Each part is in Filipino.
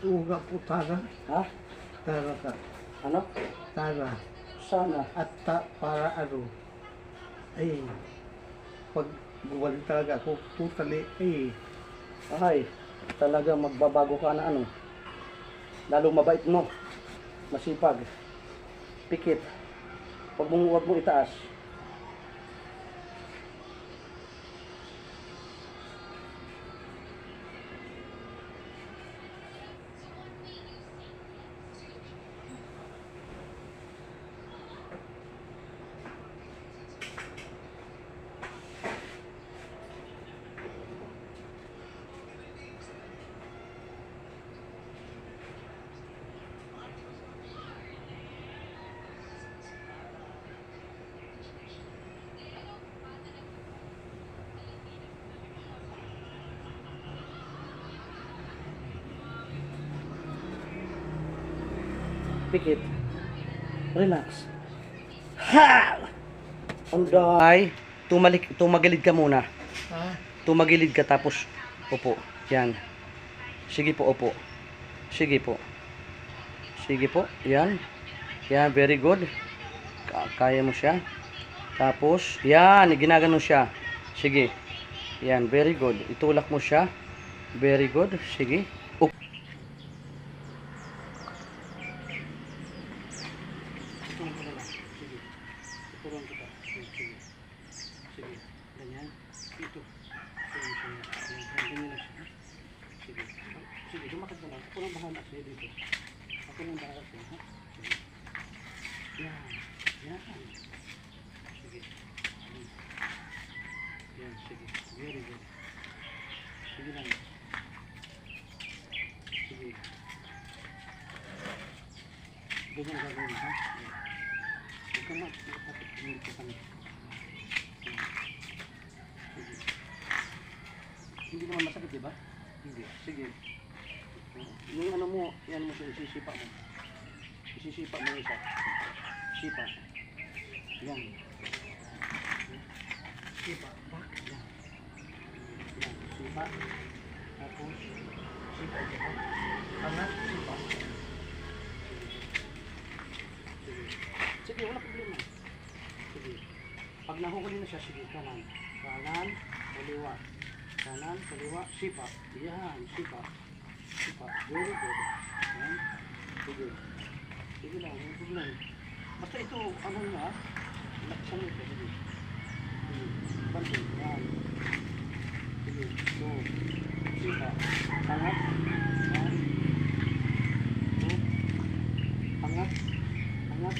Tuga po tara. Ha? Tara ka. Ano? Tara. Sana. At para ano. Ay. Pag gumaling talaga ako, totally. Ay, talaga magbabago ka na ano. Lalong mabait mo. Masipag. Pikit. Huwag mo itaas. Pikit. Relax. Ha! Ay, tumagilid ka muna. Ha? Tumagilid ka tapos upo. Yan. Sige po, upo. Sige po. Sige po. Yan. Yan, very good. Kaya mo siya. Tapos, yan, ginagano siya. Sige. Yan, very good. Itulak mo siya. Very good. Sige. Up. Itulak ko na lang. Sige. Itulak kita. Sige. Sige. Ganyan. Ito. Ganyan lang siya. Sige. Sige, lumakad ka lang. Ako lang bahala sa'yo dito. Ako lang bahala sa'yo. Ha? Sige. Yan. Yan. Sige. Yan. Sige. Very good. Sige lang. Sige. Ganyan gagawin, ha? Huwag ka makapit. Hindi ka kami. Sige. Hindi naman masakit, diba? Hindi. Sige. Yung ano mo, yan mo siya, isisipa mo. Isisipa mo isa. Sipa. Yan. Sipa. Yan. Yan. Sipa. Tapos, sipa. Angat, sipa. Sige. Sige, wala problema. Sige. Pag nahukuli na siya, sige, kanan. Kanan, kaliwa. Kanan, kaliwa, sipa. Yan, sipa. Sipa. Very good. Yan. Sige. Sige lang, yung problema. Basta ito, ano nga, laksan mo ito. Sige. Sige. Banti. Yan. Sige. So, sipa. Angat. Yan. So, angat. Angat.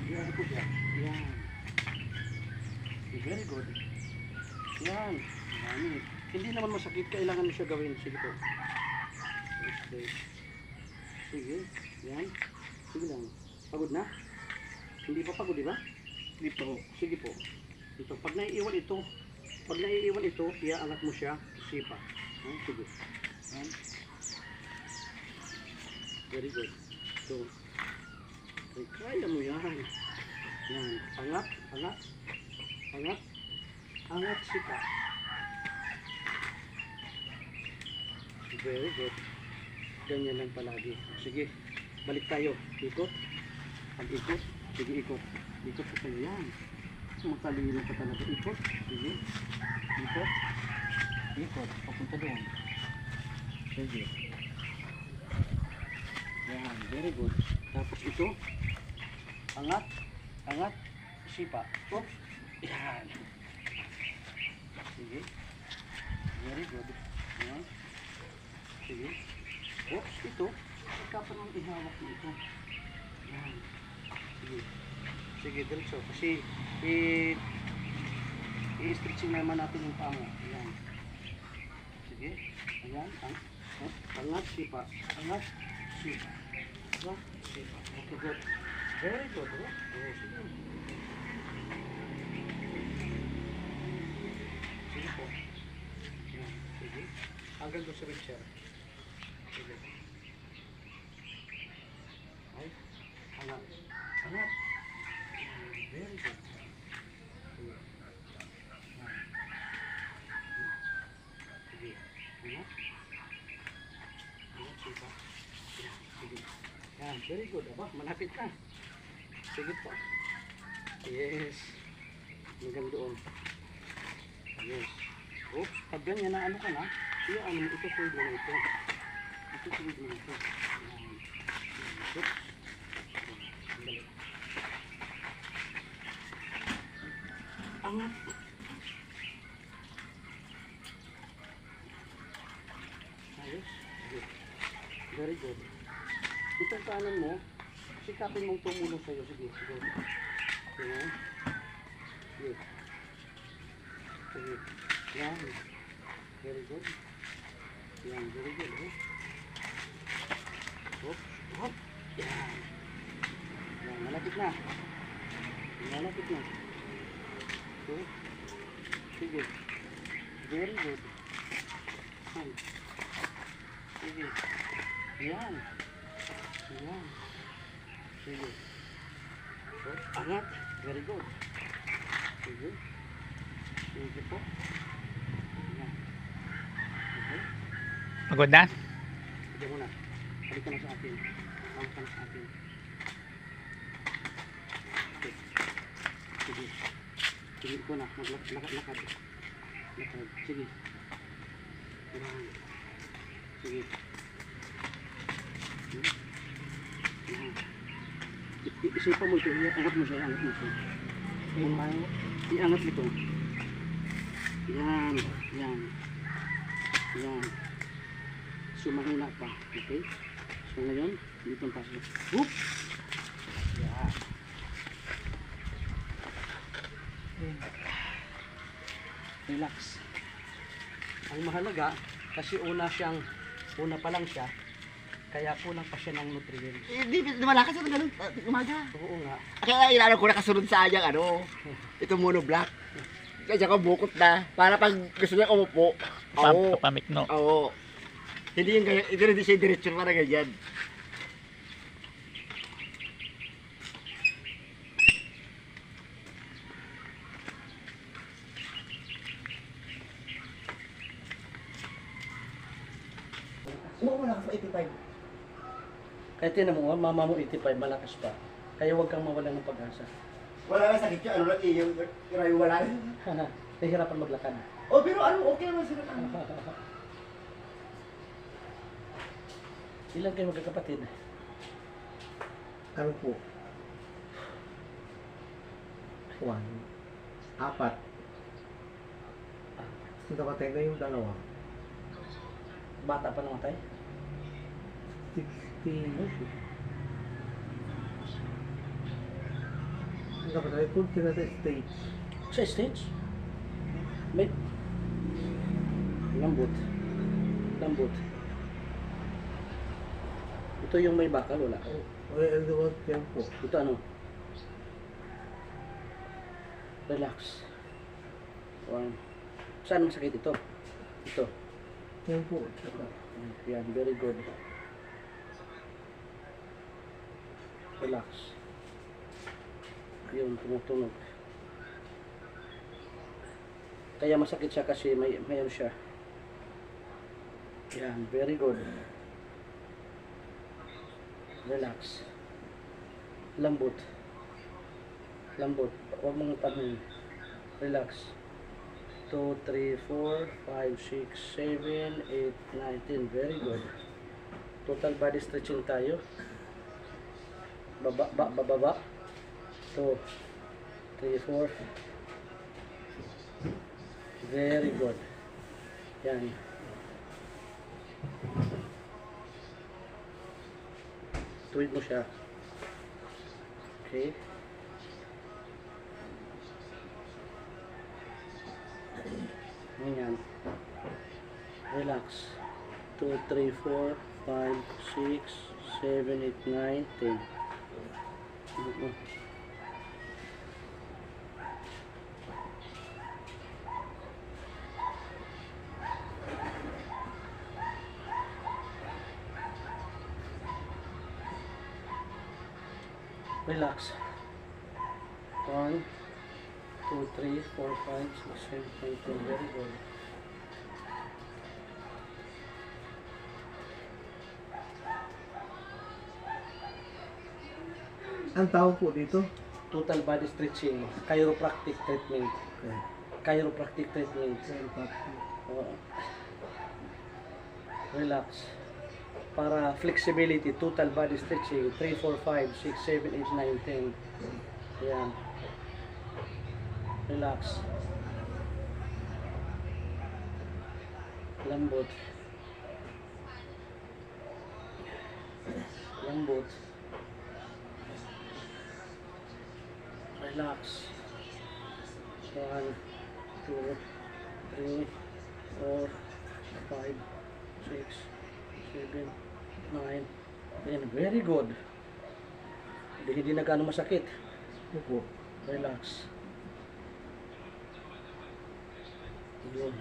Yan po siya. Yan. Very good. Yan. Yan. Hindi naman masakit. Kailangan mo siya gawin. Sige po. Okay. Sige. Yan. Sige lang. Pagod na? Hindi pa pagod, di ba? Hindi po. Sige po. Ito. Pag naiiwan ito, iaangat mo siya. Sipa. Sige. Yan. Very good. So, ay, kaya mo yan. Yan. Angat. Angat. Angat. Angat, sipa. Very good. Ganyan lang palagi. Sige. Balik tayo. Ikot. Pag-ikot. Sige, ikot. Ikot pa tayo. Yan. Matalino pa talaga. Ikot. Sige. Ikot. Ikot. Papunta doon. Sige. Yan. Very good. Tapos ito. Angat. Angat. Sipa. Oops. Yan. Sige. Very good. Yan. Sige. Oops. Ito. Kapan ang ihawak ito. Yan. Sige. Sige, diretso. Kasi i-stretching naman natin yung paa mo. Ayan. Sige. Ayan. Angat, sipa. Angat, sipa. Angat, sipa. Okay, good. Very good. Oh, sige. Sige po. Ayan. Sige. Hanggang doon sa wheelchair. Sige. Ay. Angat. Angat. Very good. Sige. Sige. Angat. Very good. Aba, malapit na. Sige po. Yes. Hanggang doon. Yes. Oops. Pag ganyan na ano ka na, ano mo, ito tuwid mo ito. Ito tuwid mo ito. Yan. Oops. Dali. Angat. Ayos. Good. Very good. Itong kanan mo, sikapin mong tumulong sa'yo. Sige, sige. Sige. Good. Sige. Yan. Very good. Yan, very good. Oh. Hop, hop. Yan. Yan, malapit na. Malapit na. So, sige. Very good. Yan. Sige. Yan. Yan. Sige. So, angat. Very good. Sige. Sige po. Yan. Okay. Pagod na? Sige muna. Halika na sa akin. Halika ka na sa akin. Okay. Sige. Sige ko na. Lakad. Lakad. Sige. Yan. Sige. Yan. Isipan mo ito. Iangat mo siya. Iangat mo siya. Iangat mo ito. Yan. Yan. Yan. So mahina pa. Okay? So ngayon, dito ang paso. Whoop! Yan. Relax. Ang mahalaga, kasi una pa lang siya, kaya kulang pa siya ng nutrients. Hindi, malakas ako ganun. Umaga. Oo nga. Kaya ilala ko nakasunod sa anyang ito monoblock. Kasi ako bukot na. Para pag gusto niya umupo. Oo. Papamikno. Oo. Hindi yung ganyan. Hindi siya diretso para ganyan. Umupo na ako sa 85. Kaya tinan mo, mama mo 85, malakas pa. Kaya huwag kang mawalan ng pag-asa. Wala na sakit yung lang yung rayo wala. Nahihirapan maglakad. Oh, pero okay naman sila. Ilan kayo magkakapatid? Ano po? 1. 4. Namatay na yung dalawa. Bata pa namatay? 16. Namatay po sila sa stage. Sa stage? May... Lambot. Lambot. Ito yung may bakal, wala. Well, the one yan po. Ito ano? Relax. One. Saan masakit ito? Ito. Yan po. Yan, very good. Relax. Yun, tumutunog. Kaya masakit siya kasi mayroon siya. Yan, very good. Relax. Lambot. Lambot. Huwag mong tanin. Relax. 2, 3, 4, 5, 6, 7, 8, 9, 10. Very good. Total body stretching tayo. Baba. 2, 3, 4. Very good. Yan. Tuwid mo siya. Okay. Ganyan. Relax. 2, 3, 4, 5, 6, 7, 8, 9, 10. Relax. 1, 2, 3, 4, 5, 6, 7, 8, 10. Very good. Ang tawag po dito? Total body stretching, chiropractic treatment. Okay. Chiropractic treatment. Chiropractic. Oo. Relax. Para flexibility, total body stretching, 3, 4, 5, 6, 7, 8, 9, 10. Ayan. Relax. Lambot. Lambot. Relax. 1, 2, 3, 4, 5, 6, 7, 9. Ayan, very good. Hindi na gaano masakit. Opo. Relax. Yun.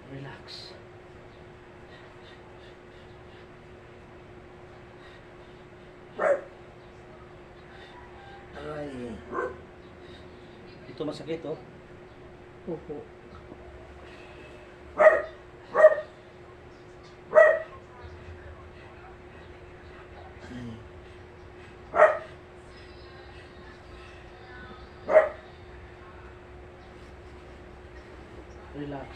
Relax. Aray. Ito masakit, oh. Opo. Relax.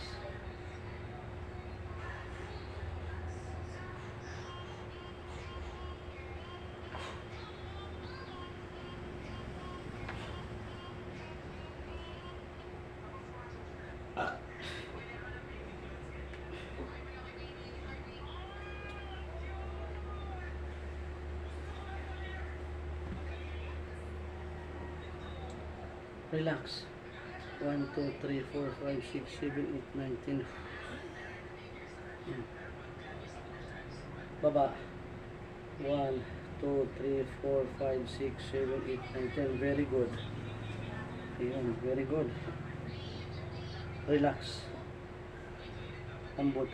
Relax. 1, 2, 3, 4, 5, 6, 7, 8, 9, 10. Yan. Baba. 1, 2, 3, 4, 5, 6, 7, 8, 9, 10. Very good. Ayan, very good. Relax. Lambot.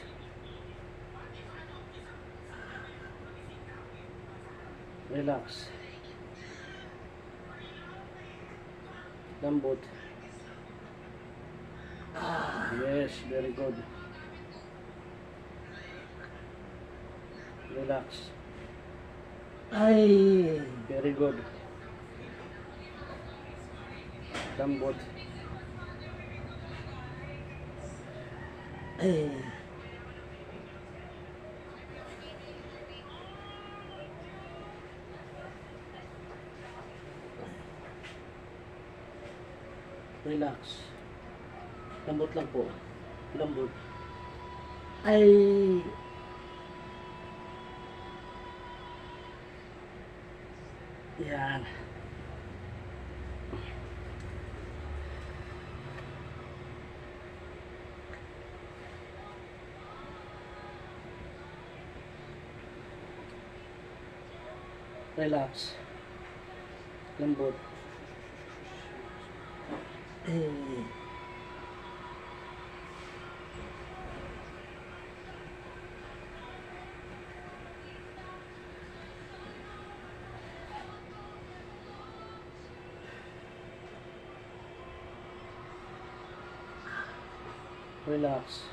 Relax. Lambot. Yes, very good. Relax. Ay. Very good. Lambot. Ay. Relax. Lambot lang po. Lambot. Ay. Yan. Relax. Lambot. Ay. Relax.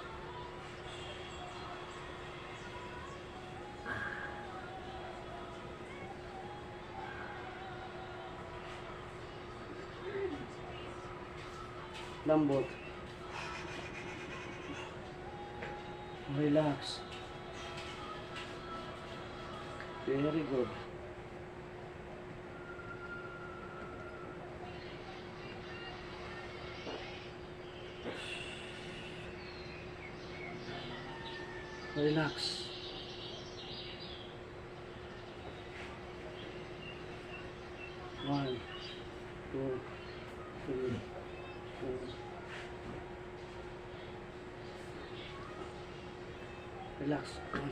Lambot. Relax. Very good. Relax. One, two, three, four. Relax. One,